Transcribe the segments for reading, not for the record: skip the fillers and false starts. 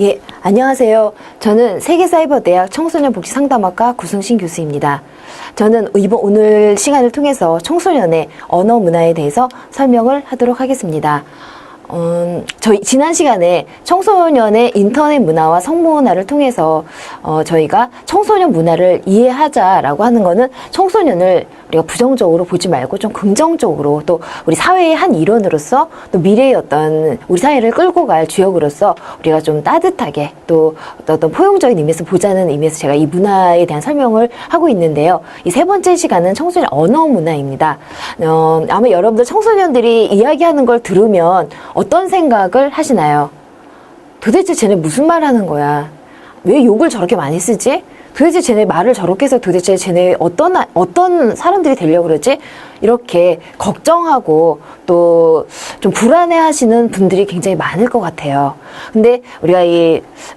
예, 안녕하세요. 저는 세계사이버대학 청소년복지상담학과 구승신 교수입니다. 저는 오늘 시간을 통해서 청소년의 언어 문화에 대해서 설명을 하도록 하겠습니다. 저희 지난 시간에 청소년의 인터넷 문화와 성문화를 통해서 저희가 청소년 문화를 이해하자라고 하는 거는 청소년을 우리가 부정적으로 보지 말고 좀 긍정적으로 또 우리 사회의 한 일원으로서 또 미래의 어떤 우리 사회를 끌고 갈 주역으로서 우리가 좀 따뜻하게 또 어떤 포용적인 의미에서 보자는 의미에서 제가 이 문화에 대한 설명을 하고 있는데요. 이 세 번째 시간은 청소년 언어 문화입니다. 아마 여러분들 청소년들이 이야기하는 걸 들으면 어떤 생각을 하시나요? 도대체 쟤네 무슨 말 하는 거야? 왜 욕을 저렇게 많이 쓰지? 도대체 쟤네 말을 저렇게 해서 도대체 쟤네 어떤 사람들이 되려고 그러지? 이렇게 걱정하고 또 좀 불안해 하시는 분들이 굉장히 많을 것 같아요. 근데 우리가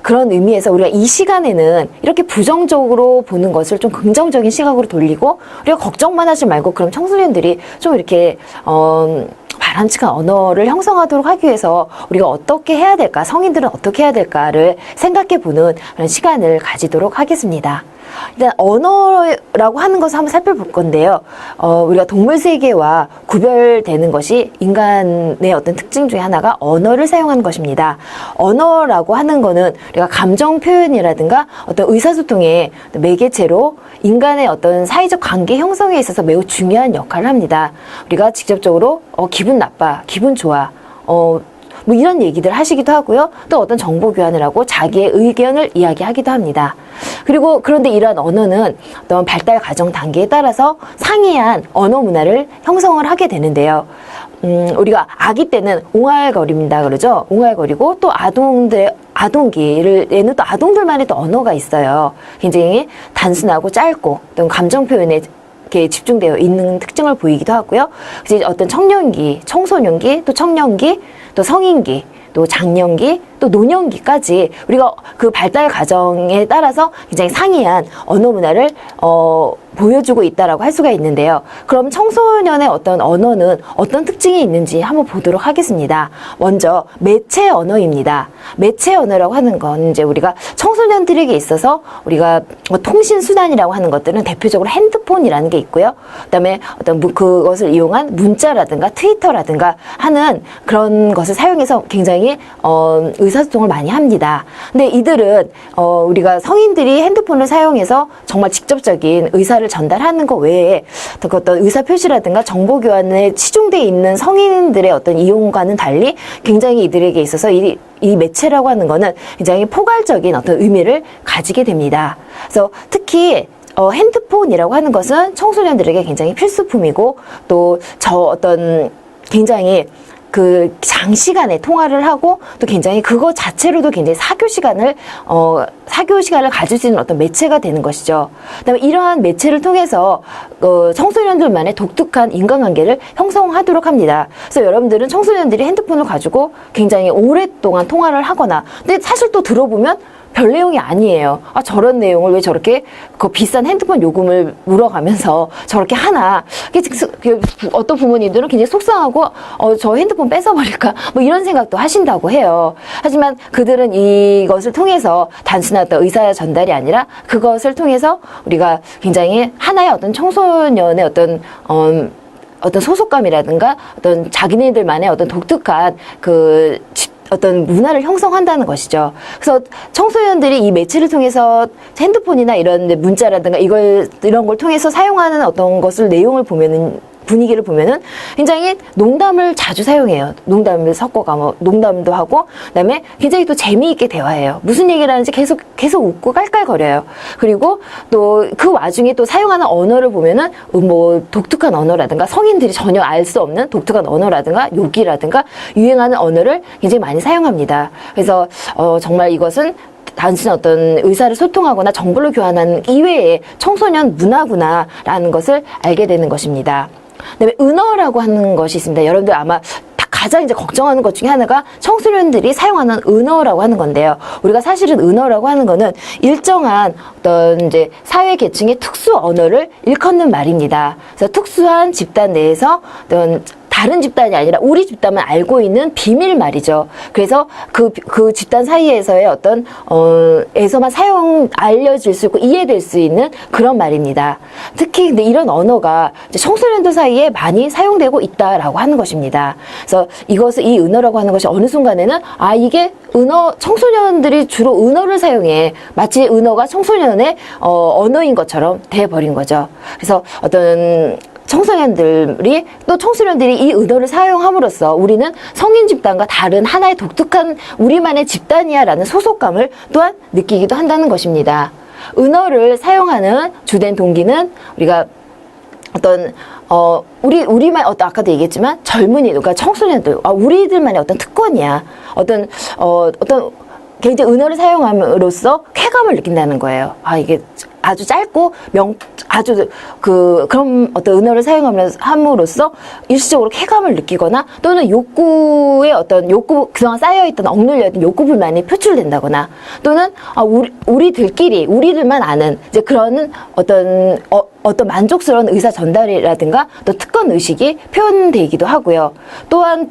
그런 의미에서 우리가 이 시간에는 이렇게 부정적으로 보는 것을 좀 긍정적인 시각으로 돌리고 우리가 걱정만 하지 말고 그럼 청소년들이 좀 이렇게 바람직한 언어를 형성하도록 하기 위해서 우리가 어떻게 해야 될까, 성인들은 어떻게 해야 될까를 생각해 보는 그런 시간을 가지도록 하겠습니다. 일단 언어라고 하는 것을 한번 살펴볼 건데요. 우리가 동물 세계와 구별되는 것이 인간의 어떤 특징 중에 하나가 언어를 사용하는 것입니다. 언어라고 하는 거는 우리가 감정 표현이라든가 어떤 의사소통의 매개체로 인간의 어떤 사회적 관계 형성에 있어서 매우 중요한 역할을 합니다. 우리가 직접적으로 기분 나빠, 기분 좋아, 뭐 이런 얘기들 하시기도 하고요. 또 어떤 정보 교환을 하고 자기의 의견을 이야기하기도 합니다. 그리고 그런데 이러한 언어는 어떤 발달 과정 단계에 따라서 상이한 언어 문화를 형성을 하게 되는데요. 우리가 아기 때는 옹알거립니다. 그러죠? 옹알거리고 또 아동기에는 또 아동들만의 또 언어가 있어요. 굉장히 단순하고 짧고 또 감정 표현에 이렇게 집중되어 있는 특징을 보이기도 하고요. 이제 어떤 청년기, 청소년기, 또 청년기, 또 성인기, 또 장년기, 또 노년기까지 우리가 그 발달 과정에 따라서 굉장히 상이한 언어 문화를 보여주고 있다라고 할 수가 있는데요. 그럼 청소년의 어떤 언어는 어떤 특징이 있는지 한번 보도록 하겠습니다. 먼저 매체 언어입니다. 매체 언어라고 하는 건 이제 우리가 청소년들에게 있어서 우리가 통신 수단이라고 하는 것들은 대표적으로 핸드폰이라는 게 있고요. 그다음에 어떤 그것을 이용한 문자라든가 트위터라든가 하는 그런 것을 사용해서 굉장히 의사소통을 많이 합니다. 근데 이들은 우리가 성인들이 핸드폰을 사용해서 정말 직접적인 의사를 전달하는 것 외에 어떤 의사 표시라든가 정보 교환에 치중되어 있는 성인들의 어떤 이용과는 달리 굉장히 이들에게 있어서 이 매체라고 하는 거는 굉장히 포괄적인 어떤 의미를 가지게 됩니다. 그래서 특히 핸드폰이라고 하는 것은 청소년들에게 굉장히 필수품이고 또 어떤 굉장히 그 장시간에 통화를 하고 또 굉장히 그거 자체로도 굉장히 사교 시간을 가질 수 있는 어떤 매체가 되는 것이죠. 그다음에 이러한 매체를 통해서 청소년들만의 독특한 인간관계를 형성하도록 합니다. 그래서 여러분들은 청소년들이 핸드폰을 가지고 굉장히 오랫동안 통화를 하거나 근데 사실 또 들어보면 별 내용이 아니에요. 아, 저런 내용을 왜 저렇게 그 비싼 핸드폰 요금을 물어가면서 저렇게 하나. 어떤 부모님들은 굉장히 속상하고 저 핸드폰 뺏어버릴까 뭐 이런 생각도 하신다고 해요. 하지만 그들은 이것을 통해서 단순한 어떤 의사 전달이 아니라 그것을 통해서 우리가 굉장히 하나의 어떤 청소년의 어떤 소속감이라든가 어떤 자기네들만의 어떤 독특한 어떤 문화를 형성한다는 것이죠. 그래서 청소년들이 이 매체를 통해서 핸드폰이나 이런 문자라든가 이런 걸 통해서 사용하는 어떤 것을 내용을 분위기를 보면은 굉장히 농담을 자주 사용해요. 농담을 섞어가 농담도 하고 그다음에 굉장히 또 재미있게 대화해요. 무슨 얘기를 하는지 계속 웃고 깔깔거려요. 그리고 또 그 와중에 또 사용하는 언어를 보면은 뭐 독특한 언어라든가 성인들이 전혀 알 수 없는 독특한 언어라든가 욕이라든가 유행하는 언어를 굉장히 많이 사용합니다. 그래서 정말 이것은 단순히 어떤 의사를 소통하거나 정보를 교환하는 이외의 청소년 문화구나라는 것을 알게 되는 것입니다. 그다음에 은어라고 하는 것이 있습니다. 여러분들 아마 가장 이제 걱정하는 것 중에 하나가 청소년들이 사용하는 은어라고 하는 건데요. 우리가 사실은 은어라고 하는 거는 일정한 어떤 이제 사회 계층의 특수 언어를 일컫는 말입니다. 그래서 특수한 집단 내에서 어떤 다른 집단이 아니라 우리 집단만 알고 있는 비밀 말이죠. 그래서 그 집단 사이에서의 어떤 에서만 알려질 수 있고 이해될 수 있는 그런 말입니다. 특히 근데 이런 언어가 이제 청소년들 사이에 많이 사용되고 있다라고 하는 것입니다. 그래서 이 은어라고 하는 것이 어느 순간에는 이게 청소년들이 주로 은어를 사용해 마치 은어가 청소년의 언어인 것처럼 돼버린 거죠. 그래서 어떤 청소년들이 이 은어를 사용함으로써 우리는 성인 집단과 다른 하나의 독특한 우리만의 집단이야 라는 소속감을 또한 느끼기도 한다는 것입니다. 은어를 사용하는 주된 동기는 우리가 우리만 아까도 얘기했지만 젊은이, 그러니까 청소년들, 우리들만의 어떤 특권이야. 굉장히 은어를 사용함으로써 쾌감을 느낀다는 거예요. 이게 아주 짧고 그런 어떤 은어를 사용함으로써 일시적으로 쾌감을 느끼거나 또는 그동안 쌓여있던 억눌려있던 욕구 불만이 표출된다거나 또는 우리들만 아는 이제 그런 어떤 만족스러운 의사 전달이라든가 또 특권 의식이 표현되기도 하고요. 또한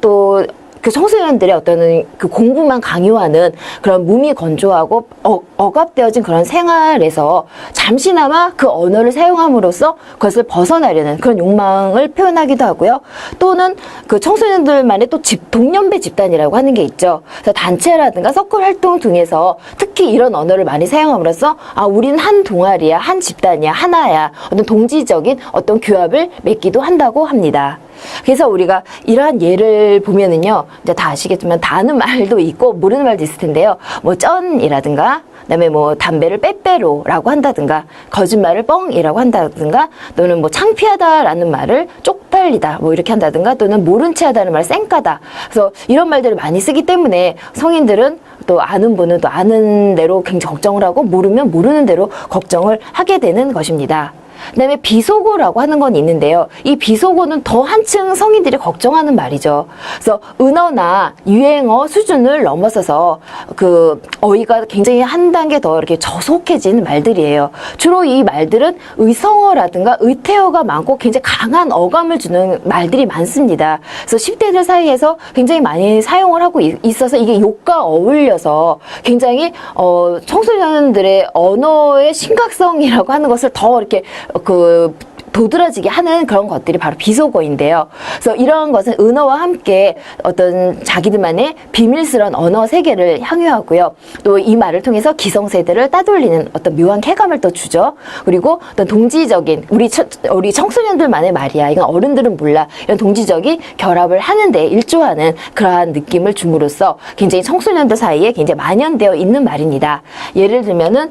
그 청소년들의 어떤 그 공부만 강요하는 그런 몸이 건조하고 억압되어진 그런 생활에서 잠시나마 그 언어를 사용함으로써 그것을 벗어나려는 그런 욕망을 표현하기도 하고요. 또는 그 청소년들만의 동년배 집단이라고 하는 게 있죠. 그래서 단체라든가 서클 활동 등에서 특히 이런 언어를 많이 사용함으로써 우리는 한 동아리야, 한 집단이야, 하나야, 어떤 동지적인 어떤 규합을 맺기도 한다고 합니다. 그래서 우리가 이러한 예를 보면은요, 이제 다 아시겠지만 다 아는 말도 있고 모르는 말도 있을 텐데요. 쩐이라든가, 그다음에 담배를 빼빼로라고 한다든가, 거짓말을 뻥이라고 한다든가, 또는 창피하다라는 말을 쪽팔리다 이렇게 한다든가, 또는 모른 체 하다는 말을 쌩까다. 그래서 이런 말들을 많이 쓰기 때문에 성인들은 또 아는 분은 또 아는 대로 굉장히 걱정을 하고 모르면 모르는 대로 걱정을 하게 되는 것입니다. 그다음에 비속어라고 하는 건 있는데요. 이 비속어는 더 한층 성인들이 걱정하는 말이죠. 그래서 은어나 유행어 수준을 넘어서서 그 어휘가 굉장히 한 단계 더 이렇게 저속해진 말들이에요. 주로 이 말들은 의성어라든가 의태어가 많고 굉장히 강한 어감을 주는 말들이 많습니다. 그래서 10대들 사이에서 굉장히 많이 사용을 하고 있어서 이게 욕과 어울려서 굉장히 청소년들의 언어의 심각성이라고 하는 것을 더 이렇게 도드라지게 하는 그런 것들이 바로 비속어인데요. 그래서 이러한 것은 은어와 함께 어떤 자기들만의 비밀스러운 언어 세계를 향유하고요. 또 이 말을 통해서 기성세대를 따돌리는 어떤 묘한 쾌감을 또 주죠. 그리고 어떤 동지적인 우리 청소년들만의 말이야. 이건 어른들은 몰라. 이런 동지적인 결합을 하는데 일조하는 그러한 느낌을 줌으로써 굉장히 청소년들 사이에 굉장히 만연되어 있는 말입니다. 예를 들면은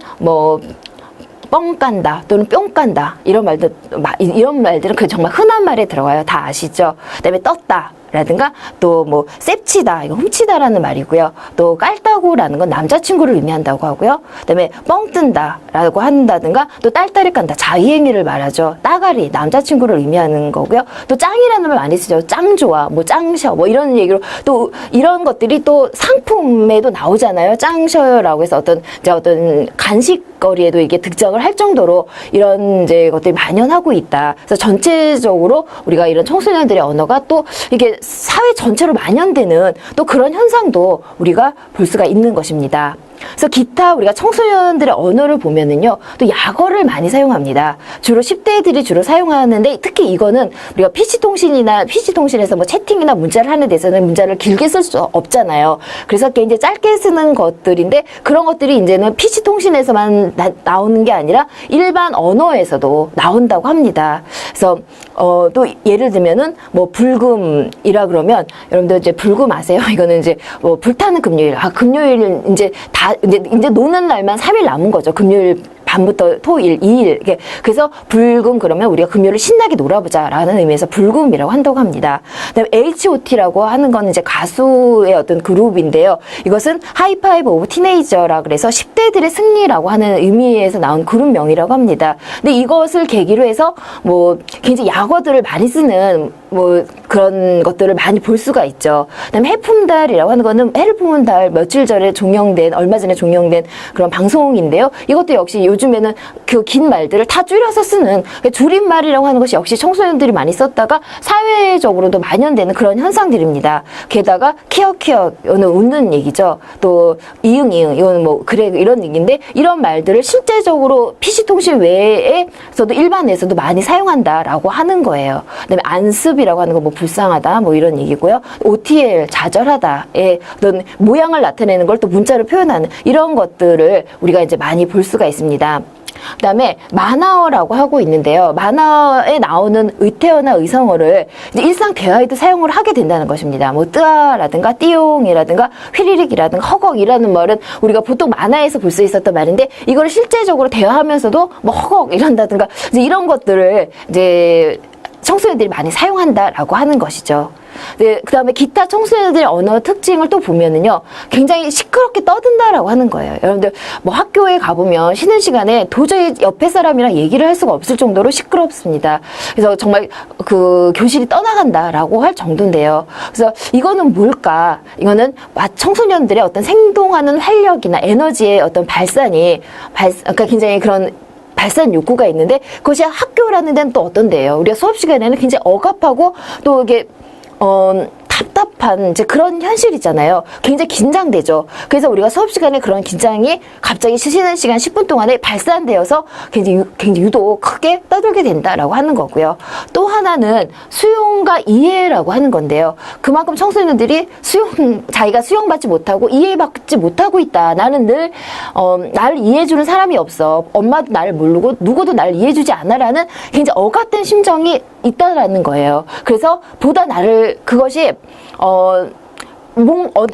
뻥 깐다 또는 뿅 깐다 이런 말들은 그 정말 흔한 말에 들어가요. 다 아시죠? 그다음에 떴다 라든가 또 셉치다, 이거 훔치다라는 말이고요. 또 깔따구라는 건 남자친구를 의미한다고 하고요. 그다음에 뻥 뜬다 라고 한다든가 또 딸딸이 깐다, 자이행위를 말하죠. 따가리, 남자친구를 의미하는 거고요. 또 짱이라는 말 많이 쓰죠. 짱 좋아, 짱셔 이런 얘기로 또 이런 것들이 또 상품에도 나오잖아요. 짱셔라고 해서 어떤 간식거리에도 이게 득정을 할 정도로 이런 이제 것들이 만연하고 있다. 그래서 전체적으로 우리가 이런 청소년들의 언어가 또 이게 사회 전체로 만연되는 또 그런 현상도 우리가 볼 수가 있는 것입니다. 그래서 기타 우리가 청소년들의 언어를 보면은요, 또 약어를 많이 사용합니다. 주로 10대들이 주로 사용하는데, 특히 이거는 우리가 PC통신에서 채팅이나 문자를 하는 데서는 문자를 길게 쓸 수 없잖아요. 그래서 이제 짧게 쓰는 것들인데, 그런 것들이 이제는 PC통신에서만 나오는 게 아니라 일반 언어에서도 나온다고 합니다. 그래서 또 예를 들면은 불금이라 그러면 여러분들 이제 불금 아세요? 이거는 이제 불타는 금요일. 금요일 이제 노는 날만 3일 남은 거죠. 금요일 밤부터 토일, 2일. 그래서 불금 그러면 우리가 금요일을 신나게 놀아보자라는 의미에서 불금이라고 한다고 합니다. 그다음에 H.O.T라고 하는 건 이제 가수의 어떤 그룹인데요. 이것은 하이파이브 오브 티네이저라 그래서 10대들의 승리라고 하는 의미에서 나온 그룹명이라고 합니다. 근데 이것을 계기로 해서 굉장히 약어들을 많이 쓰는 그런 것들을 많이 볼 수가 있죠. 그다음에 해품달이라고 하는 거는 해를 품은 달 며칠 전에 얼마 전에 종영된 그런 방송인데요. 이것도 역시 요즘에는 그 긴 말들을 다 줄여서 쓰는 줄임말이라고 하는 것이 역시 청소년들이 많이 썼다가 사회적으로도 만연되는 그런 현상들입니다. 게다가 키역키역 이거는 웃는 얘기죠. 또 이응이응 이거는 뭐 그래 이런 얘기인데 이런 말들을 실제적으로 PC통신 외에서도 일반에서도 많이 사용한다라고 하는 거예요. 그다음에 안습이라고 하는 거 뭐 불쌍하다 뭐 이런 얘기고요. OTL 좌절하다의 어떤 모양을 나타내는 걸 또 문자로 표현하는 이런 것들을 우리가 이제 많이 볼 수가 있습니다. 그다음에 만화어라고 하고 있는데요. 만화에 나오는 의태어나 의성어를 이제 일상 대화에도 사용을 하게 된다는 것입니다. 뭐 뜨아라든가 띠용이라든가 휘리릭이라든가 허걱이라는 말은 우리가 보통 만화에서 볼 수 있었던 말인데 이걸 실제적으로 대화하면서도 뭐 허걱 이런다든가 이제 이런 것들을 이제 청소년들이 많이 사용한다라고 하는 것이죠. 네, 그 다음에 기타 청소년들의 언어 특징을 또 보면은요, 굉장히 시끄럽게 떠든다라고 하는 거예요. 여러분들, 뭐 학교에 가보면 쉬는 시간에 도저히 옆에 사람이랑 얘기를 할 수가 없을 정도로 시끄럽습니다. 그래서 정말 그 교실이 떠나간다라고 할 정도인데요. 그래서 이거는 뭘까? 이거는 청소년들의 어떤 생동하는 활력이나 에너지의 어떤 그러니까 굉장히 그런 발산 욕구가 있는데 그것이 학교라는 데는 또 어떤데요? 우리가 수업 시간에는 굉장히 억압하고 또 이게 답답한 이제 그런 현실이잖아요. 굉장히 긴장되죠. 그래서 우리가 수업 시간에 그런 긴장이 갑자기 쉬는 시간 10분 동안에 발산되어서 굉장히 유독 크게 떠들게 된다라고 하는 거고요. 또 하나는 수용과 이해라고 하는 건데요. 그만큼 청소년들이 자기가 수용받지 못하고 이해받지 못하고 있다. 나는 늘 나를 이해해주는 사람이 없어. 엄마도 나를 모르고 누구도 나를 이해해주지 않아라는 굉장히 억압된 심정이 있다라는 거예요. 그래서 그것이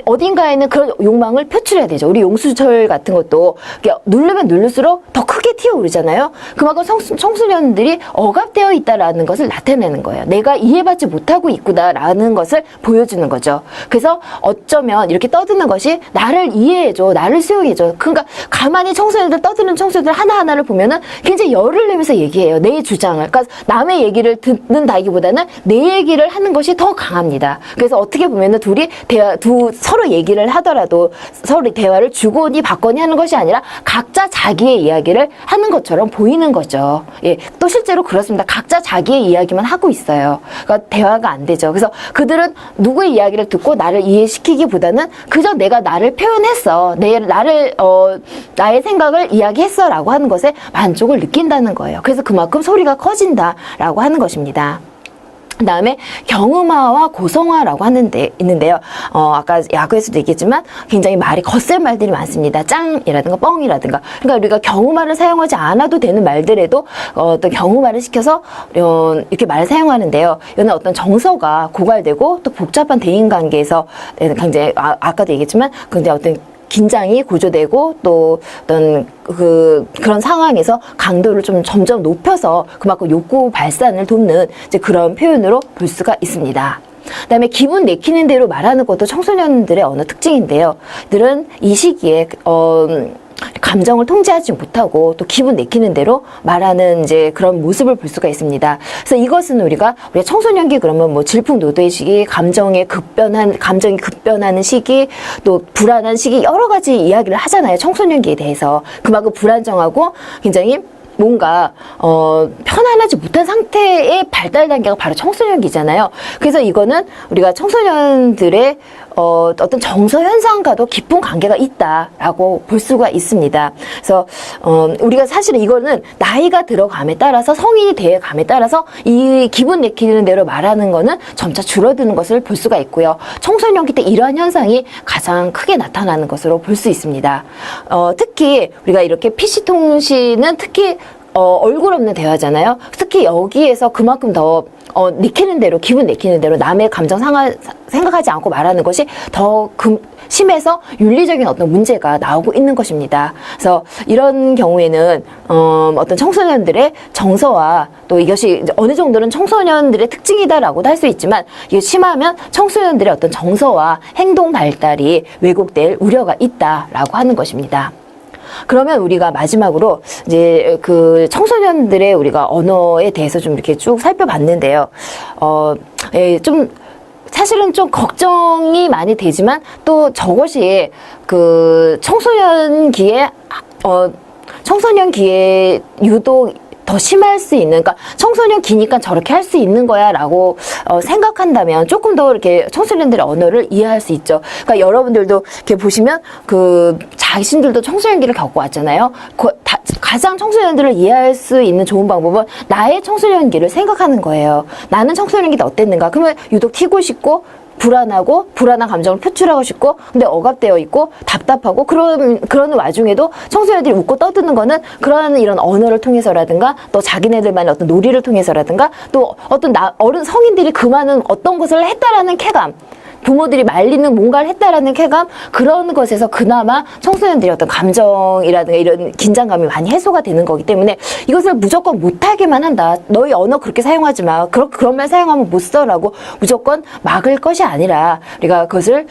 어딘가에는 그런 욕망을 표출해야 되죠. 우리 용수철 같은 것도 누르면 누를수록 더 크게 튀어오르잖아요. 그만큼 청소년들이 억압되어 있다라는 것을 나타내는 거예요. 내가 이해받지 못하고 있구나라는 것을 보여주는 거죠. 그래서 어쩌면 이렇게 떠드는 것이 나를 이해해줘, 나를 수용해줘. 그러니까 가만히 떠드는 청소년들 하나하나를 보면은 굉장히 열을 내면서 얘기해요. 내 주장을. 그러니까 남의 얘기를 듣는다기보다는 내 얘기를 하는 것이 더 강합니다. 그래서 어떻게 보면은 서로 얘기를 하더라도 서로 대화를 주거니 받거니 하는 것이 아니라 각자 자기의 이야기를 하는 것처럼 보이는 거죠. 예, 또 실제로 그렇습니다. 각자 자기의 이야기만 하고 있어요. 그러니까 대화가 안 되죠. 그래서 그들은 누구의 이야기를 듣고 나를 이해시키기보다는 그저 내가 나를 표현했어. 나의 생각을 이야기했어라고 하는 것에 만족을 느낀다는 거예요. 그래서 그만큼 소리가 커진다라고 하는 것입니다. 그 다음에 경음화와 고성화라고 있는데요. 아까 야구에서도 얘기했지만 굉장히 말이 거센 말들이 많습니다. 짱이라든가 뻥이라든가. 그러니까 우리가 경음화를 사용하지 않아도 되는 말들에도 또 경음화를 시켜서 이렇게 말을 사용하는데요. 이거는 어떤 정서가 고갈되고 또 복잡한 대인관계에서 굉장히 아까도 얘기했지만 굉장히 어떤 긴장이 고조되고 또 어떤 그런 상황에서 강도를 좀 점점 높여서 그만큼 욕구 발산을 돕는 이제 그런 표현으로 볼 수가 있습니다. 그다음에 기분 내키는 대로 말하는 것도 청소년들의 언어 특징인데요. 들은 이 시기에 감정을 통제하지 못하고 또 기분 내키는 대로 말하는 이제 그런 모습을 볼 수가 있습니다. 그래서 이것은 우리가 청소년기 그러면 뭐 질풍노도의 시기, 감정이 급변하는 시기, 또 불안한 시기 여러 가지 이야기를 하잖아요. 청소년기에 대해서. 그만큼 불안정하고 굉장히 뭔가 편안하지 못한 상태의 발달 단계가 바로 청소년기잖아요. 그래서 이거는 우리가 청소년들의 어떤 정서 현상과도 깊은 관계가 있다라고 볼 수가 있습니다. 그래서 우리가 사실은 이거는 나이가 들어감에 따라서 성인이 돼감에 따라서 이 기분 내키는 대로 말하는 거는 점차 줄어드는 것을 볼 수가 있고요. 청소년기 때 이러한 현상이 가장 크게 나타나는 것으로 볼 수 있습니다. 특히 우리가 이렇게 PC통신은 특히 얼굴 없는 대화잖아요. 특히 여기에서 그만큼 더 내키는 대로, 기분 내키는 대로 남의 감정 생각하지 않고 말하는 것이 더 심해서 윤리적인 어떤 문제가 나오고 있는 것입니다. 그래서 이런 경우에는 어떤 청소년들의 정서와 또 이것이 어느 정도는 청소년들의 특징이다라고도 할 수 있지만 이게 심하면 청소년들의 어떤 정서와 행동 발달이 왜곡될 우려가 있다라고 하는 것입니다. 그러면 우리가 마지막으로 이제 그 청소년들의 우리가 언어에 대해서 좀 이렇게 쭉 살펴봤는데요. 좀 사실은 좀 걱정이 많이 되지만 또 저것이 그 청소년기에 유독 더 심할 수 있는, 그러니까 청소년 기니까 저렇게 할 수 있는 거야 라고 생각한다면 조금 더 이렇게 청소년들의 언어를 이해할 수 있죠. 그러니까 여러분들도 이렇게 보시면 그 자신들도 청소년기를 겪고 왔잖아요. 가장 청소년들을 이해할 수 있는 좋은 방법은 나의 청소년기를 생각하는 거예요. 나는 청소년기 때 어땠는가? 그러면 유독 튀고 싶고 불안하고 불안한 감정을 표출하고 싶고 근데 억압되어 있고 답답하고 그런 와중에도 청소년들이 웃고 떠드는 거는 그런 이런 언어를 통해서라든가 또 자기네들만의 어떤 놀이를 통해서라든가 또 어떤 어른 성인들이 그 많은 어떤 것을 했다라는 쾌감, 부모들이 말리는 뭔가를 했다라는 쾌감, 그런 것에서 그나마 청소년들이 어떤 감정이라든가 이런 긴장감이 많이 해소가 되는 거기 때문에 이것을 무조건 못하게만 한다. 너희 언어 그렇게 사용하지 마. 그런 말 사용하면 못 써라고 무조건 막을 것이 아니라 우리가 그것을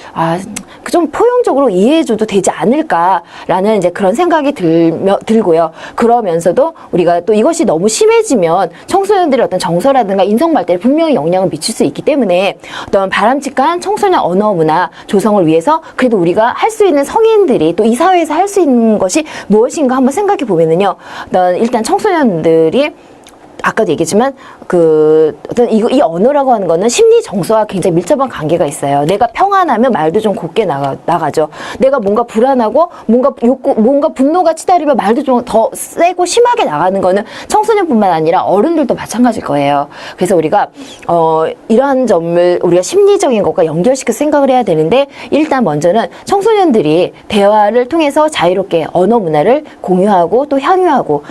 좀 포용적으로 이해해줘도 되지 않을까라는 이제 그런 생각이 들고요. 그러면서도 우리가 또 이것이 너무 심해지면 청소년들의 어떤 정서라든가 인성 발달에 분명히 영향을 미칠 수 있기 때문에 어떤 바람직한 청소년 언어 문화 조성을 위해서 그래도 우리가 할 수 있는 성인들이 또 이 사회에서 할 수 있는 것이 무엇인가 한번 생각해 보면은요. 일단 청소년들이 아까도 얘기했지만 어떤 이 언어라고 하는 거는 심리 정서와 굉장히 밀접한 관계가 있어요. 내가 평안하면 말도 좀 곱게 나가죠. 내가 뭔가 불안하고 뭔가 분노가 치달으면 말도 좀 더 세고 심하게 나가는 거는 청소년뿐만 아니라 어른들도 마찬가지일 거예요. 그래서 우리가 이러한 점을 우리가 심리적인 것과 연결시켜 생각을 해야 되는데 일단 먼저는 청소년들이 대화를 통해서 자유롭게 언어 문화를 공유하고 또 향유하고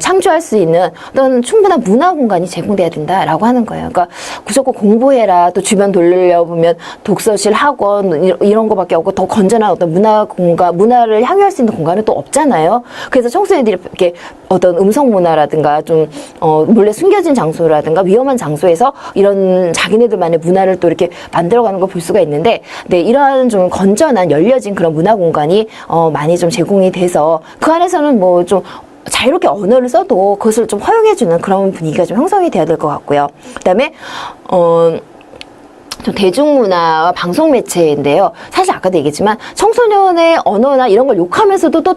창조할 수 있는 어떤 충분한 문화 공간이 제공돼야 된다라고 하는 거예요. 그러니까 무조건 공부해라. 또 주변 돌려보면 독서실, 학원 이런 거밖에 없고 더 건전한 어떤 문화 공간, 문화를 향유할 수 있는 공간은 또 없잖아요. 그래서 청소년들이 이렇게 어떤 음성 문화라든가 좀 몰래 숨겨진 장소라든가 위험한 장소에서 이런 자기네들만의 문화를 또 이렇게 만들어가는 걸 볼 수가 있는데, 네, 이러한 좀 건전한 열려진 그런 문화 공간이 많이 좀 제공이 돼서 그 안에서는 뭐 좀 자유롭게 언어를 써도 그것을 좀 허용해주는 그런 분위기가 좀 형성이 돼야 될 것 같고요. 그다음에 좀 대중문화와 방송 매체인데요. 사실 아까도 얘기했지만 청소년의 언어나 이런 걸 욕하면서도 또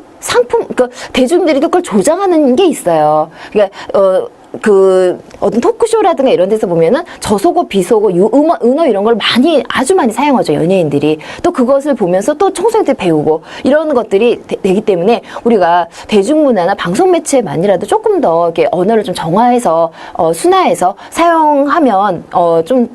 대중들이 또 그걸 조장하는 게 있어요. 그러니까 어떤 토크쇼라든가 이런 데서 보면은 저속어, 비속어, 은어 이런 걸 아주 많이 사용하죠, 연예인들이. 또 그것을 보면서 또 청소년들이 배우고 이런 것들이 되기 때문에 우리가 대중문화나 방송매체만이라도 조금 더 이렇게 언어를 좀 정화해서, 순화해서 사용하면, 좀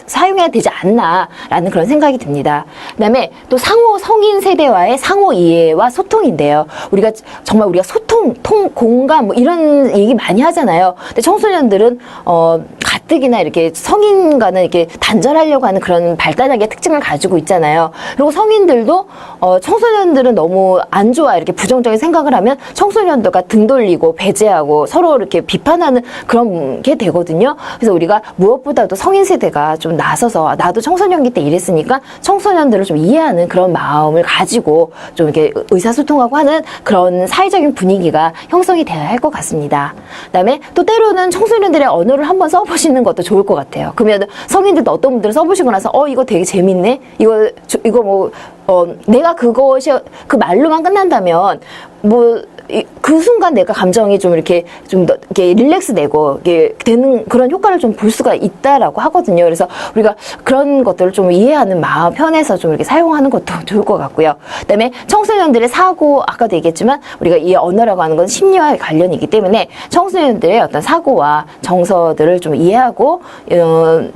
사용해야 되지 않나라는 그런 생각이 듭니다. 그 다음에 또 성인 세대와의 상호 이해와 소통인데요. 우리가 소통, 공감, 뭐 이런 얘기 많이 하잖아요. 근데 청소년들은 가뜩이나 이렇게 성인과는 이렇게 단절하려고 하는 그런 발달하게 특징을 가지고 있잖아요. 그리고 성인들도 청소년들은 너무 안 좋아 이렇게 부정적인 생각을 하면 청소년들과 등 돌리고 배제하고 서로 이렇게 비판하는 그런 게 되거든요. 그래서 우리가 무엇보다도 성인 세대가 좀 나서서 나도 청소년기 때 이랬으니까 청소년들을 좀 이해하는 그런 마음을 가지고 좀 이렇게 의사소통하고 하는 그런 사회적인 분위기가 형성이 되어야 할 것 같습니다. 그다음에 또 때로는 청소년들의 언어를 한번 써보시는 것도 좋을 것 같아요. 그러면 성인들도 어떤 분들은 써보시고 나서 이거 되게 재밌네? 이거 내가 그 말로만 끝난다면 그 순간 내가 감정이 좀 이렇게 릴렉스 되고 이렇게 되는 그런 효과를 좀 볼 수가 있다라고 하거든요. 그래서 우리가 그런 것들을 좀 이해하는 마음 편에서 좀 이렇게 사용하는 것도 좋을 것 같고요. 그다음에 청소년들의 사고, 아까도 얘기했지만 우리가 이 언어라고 하는 건 심리와 관련이기 때문에 청소년들의 어떤 사고와 정서들을 좀 이해하고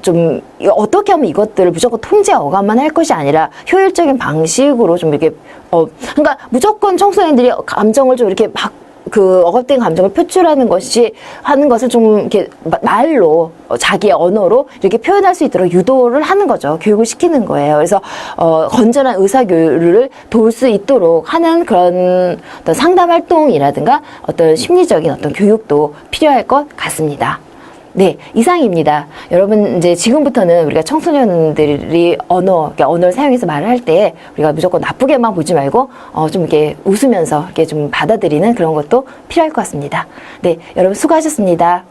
좀 어떻게 하면 이것들을 무조건 통제 어감만 할 것이 아니라 효율적인 방식으로 좀 이렇게 그러니까 무조건 청소년들이 감정을 좀 이렇게 억압된 감정을 표출하는 것을 좀 이렇게 말로 자기의 언어로 이렇게 표현할 수 있도록 유도를 하는 거죠. 교육을 시키는 거예요. 그래서 건전한 의사교류를 도울 수 있도록 하는 그런 어떤 상담 활동이라든가 어떤 심리적인 어떤 교육도 필요할 것 같습니다. 네, 이상입니다. 여러분, 이제 지금부터는 우리가 청소년들이 그러니까 언어를 사용해서 말을 할 때 우리가 무조건 나쁘게만 보지 말고, 좀 이렇게 웃으면서 이렇게 좀 받아들이는 그런 것도 필요할 것 같습니다. 네, 여러분 수고하셨습니다.